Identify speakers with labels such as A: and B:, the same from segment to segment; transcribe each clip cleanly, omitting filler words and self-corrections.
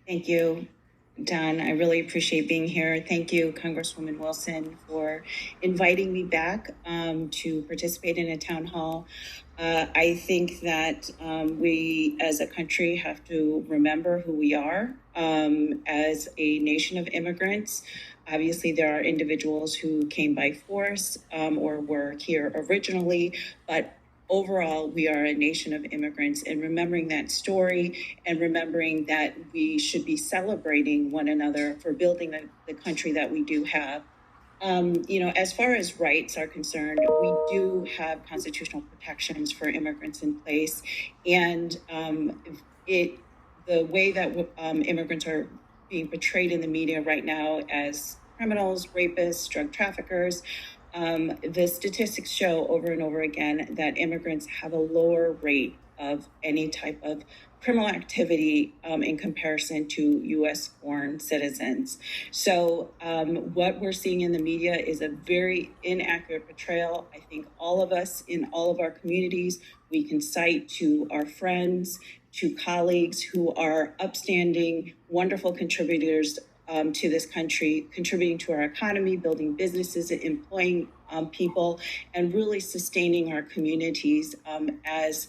A: Thank you, Don. I really appreciate being here. Thank you, Congresswoman Wilson, for inviting me back to participate in a town hall. I think that we as a country have to remember who we are as a nation of immigrants. Obviously, there are individuals who came by force or were here originally, but overall, we are a nation of immigrants, and remembering that story and remembering that we should be celebrating one another for building the country that we do have. As far as rights are concerned, we do have constitutional protections for immigrants in place, and the way that immigrants are being portrayed in the media right now as criminals, rapists, drug traffickers. The statistics show over and over again that immigrants have a lower rate of any type of criminal activity in comparison to U.S.-born citizens. So what we're seeing in the media is a very inaccurate portrayal. I think all of us in all of our communities, we can cite to our friends, to colleagues who are upstanding, wonderful contributors to this country, contributing to our economy, building businesses, employing people, and really sustaining our communities as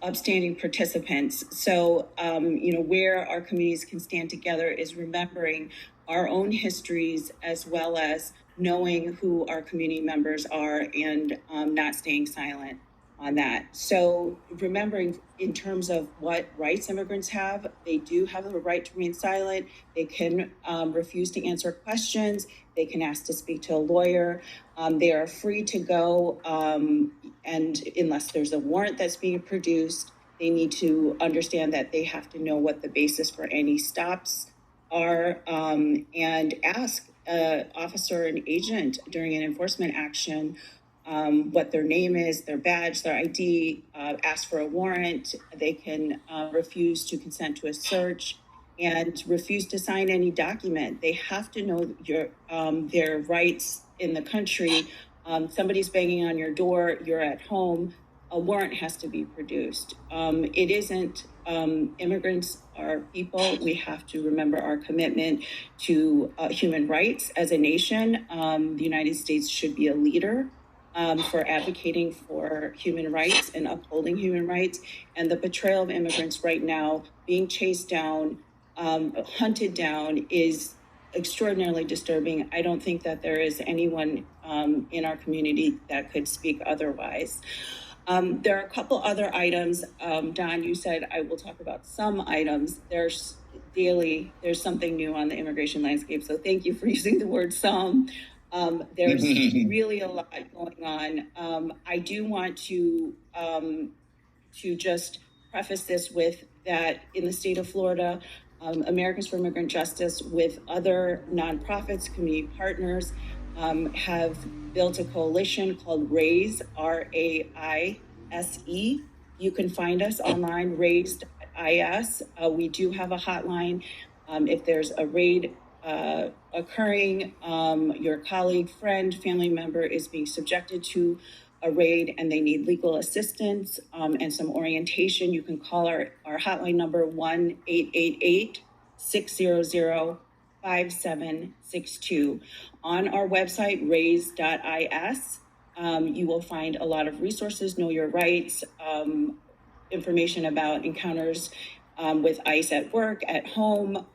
A: upstanding participants. So, where our communities can stand together is remembering our own histories as well as knowing who our community members are and not staying silent on that. So remembering in terms of what rights immigrants have, they do have the right to remain silent. They can refuse to answer questions. They can ask to speak to a lawyer. They are free to go, and unless there's a warrant that's being produced, they need to understand that they have to know what the basis for any stops are, and ask an officer and agent during an enforcement action what their name is, their badge, their ID, ask for a warrant. They can refuse to consent to a search and refuse to sign any document. They have to know their rights in the country. Somebody's banging on your door, you're at home, a warrant has to be produced. It isn't, immigrants are people. We have to remember our commitment to human rights as a nation. The United States should be a leader for advocating for human rights and upholding human rights. And the portrayal of immigrants right now being chased down, hunted down is extraordinarily disturbing. I don't think that there is anyone in our community that could speak otherwise. There are a couple other items. Don, you said I will talk about some items. There's something new on the immigration landscape. So thank you for using the word some. There's really a lot going on. I do want to just preface this with that in the state of Florida, Americans for Immigrant Justice with other nonprofits, community partners, have built a coalition called RAISE, RAISE. You can find us online, RAISE.is. We do have a hotline. If there's a raid occurring, your colleague, friend, family member is being subjected to a raid and they need legal assistance and some orientation, you can call our hotline number 1-888-600-5762. On our website, raise.is, you will find a lot of resources, know your rights, information about encounters with ICE at work, at home,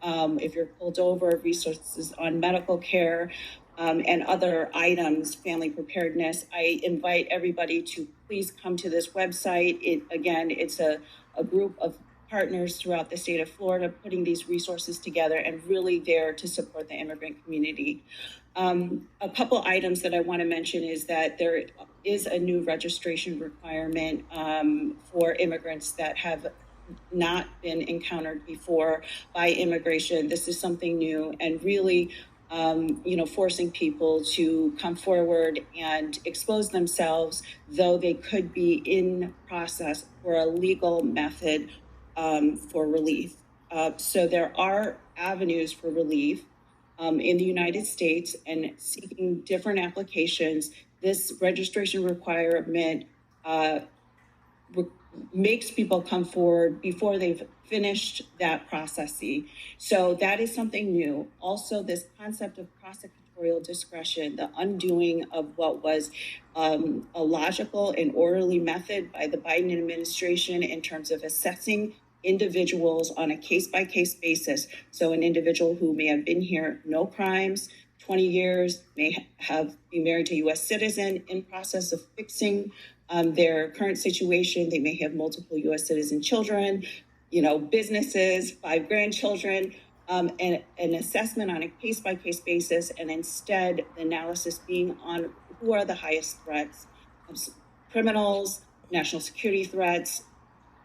A: if you're pulled over, resources on medical care, and other items, family preparedness. I invite everybody to please come to this website. It's a group of partners throughout the state of Florida putting these resources together and really there to support the immigrant community. A couple items that I want to mention is that there is a new registration requirement for immigrants that have not been encountered before by immigration. This is something new and really, forcing people to come forward and expose themselves, though they could be in process for a legal method for relief. So there are avenues for relief in the United States and seeking different applications. This registration requirement makes people come forward before they've finished that processing. So that is something new. Also, this concept of prosecutorial discretion, the undoing of what was a logical and orderly method by the Biden administration in terms of assessing individuals on a case-by-case basis. So an individual who may have been here, no crimes, 20 years, may be married to a U.S. citizen, in process of fixing their current situation. They may have multiple U.S. citizen children, businesses, 5 grandchildren, and an assessment on a case-by-case basis, and instead the analysis being on who are the highest threats: criminals, national security threats,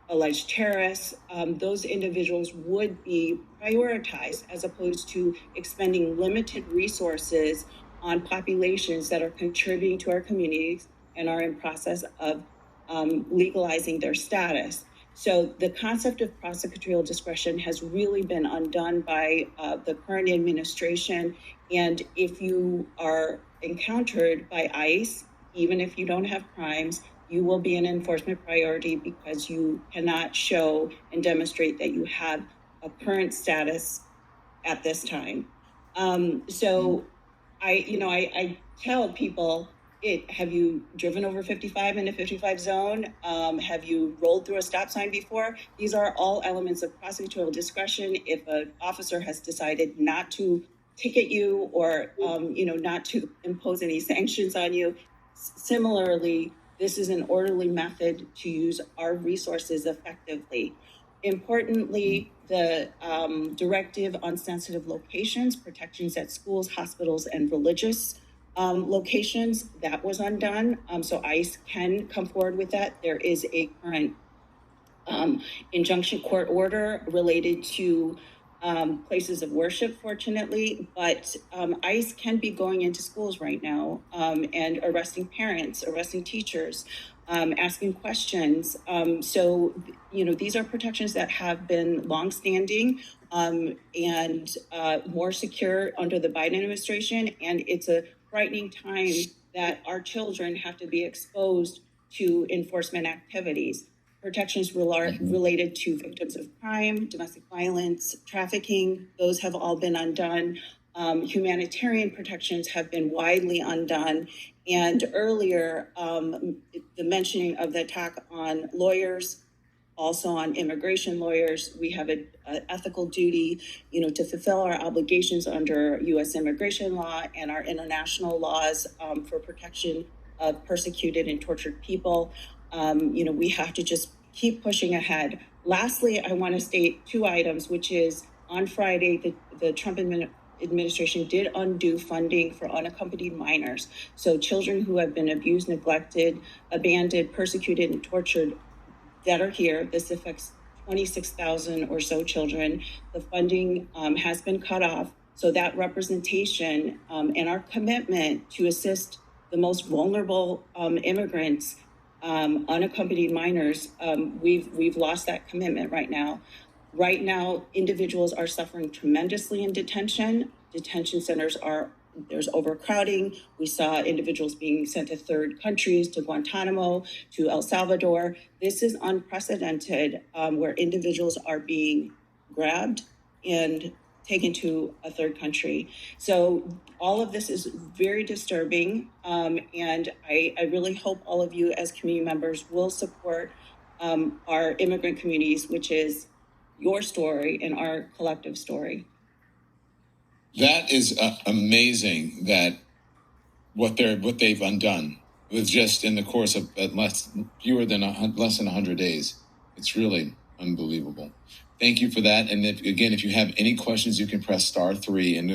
A: alleged terrorists. Those individuals would be prioritized as opposed to expending limited resources on populations that are contributing to our communities and are in process of legalizing their status. So the concept of prosecutorial discretion has really been undone by the current administration. And if you are encountered by ICE, even if you don't have crimes, you will be an enforcement priority because you cannot show and demonstrate that you have a current status at this time. So I tell people, have you driven over 55 in a 55 zone? Have you rolled through a stop sign before? These are all elements of prosecutorial discretion. If an officer has decided not to ticket you or, not to impose any sanctions on you, similarly, this is an orderly method to use our resources effectively. Importantly, the directive on sensitive locations, protections at schools, hospitals, and religious locations, that was undone. So ICE can come forward with that. There is a current injunction court order related to places of worship, fortunately, but ICE can be going into schools right now and arresting parents, arresting teachers, asking questions. So, these are protections that have been longstanding and more secure under the Biden administration. And it's a frightening time that our children have to be exposed to enforcement activities. Protections related to victims of crime, domestic violence, trafficking, those have all been undone. Humanitarian protections have been widely undone. And earlier, the mentioning of the attack on lawyers, also on immigration lawyers, we have an ethical duty, to fulfill our obligations under U.S. immigration law and our international laws for protection of persecuted and tortured people. We have to just keep pushing ahead. Lastly, I want to state 2 items, which is on Friday, the Trump administration did undo funding for unaccompanied minors. So children who have been abused, neglected, abandoned, persecuted, and tortured that are here. This affects 26,000 or so children. The funding has been cut off. So that representation and our commitment to assist the most vulnerable immigrants, unaccompanied minors, we've lost that commitment right now. Right now, individuals are suffering tremendously in detention. Detention centers there's overcrowding. We saw individuals being sent to 3rd countries, to Guantanamo, to El Salvador. This is unprecedented, where individuals are being grabbed and taken to a 3rd country. So all of this is very disturbing. And I really hope all of you as community members will support our immigrant communities, which is your story and our collective story.
B: That is amazing that what they've undone with just in the course of less than 100 days. It's really unbelievable. Thank you for that. And if you have any questions, you can press *3 and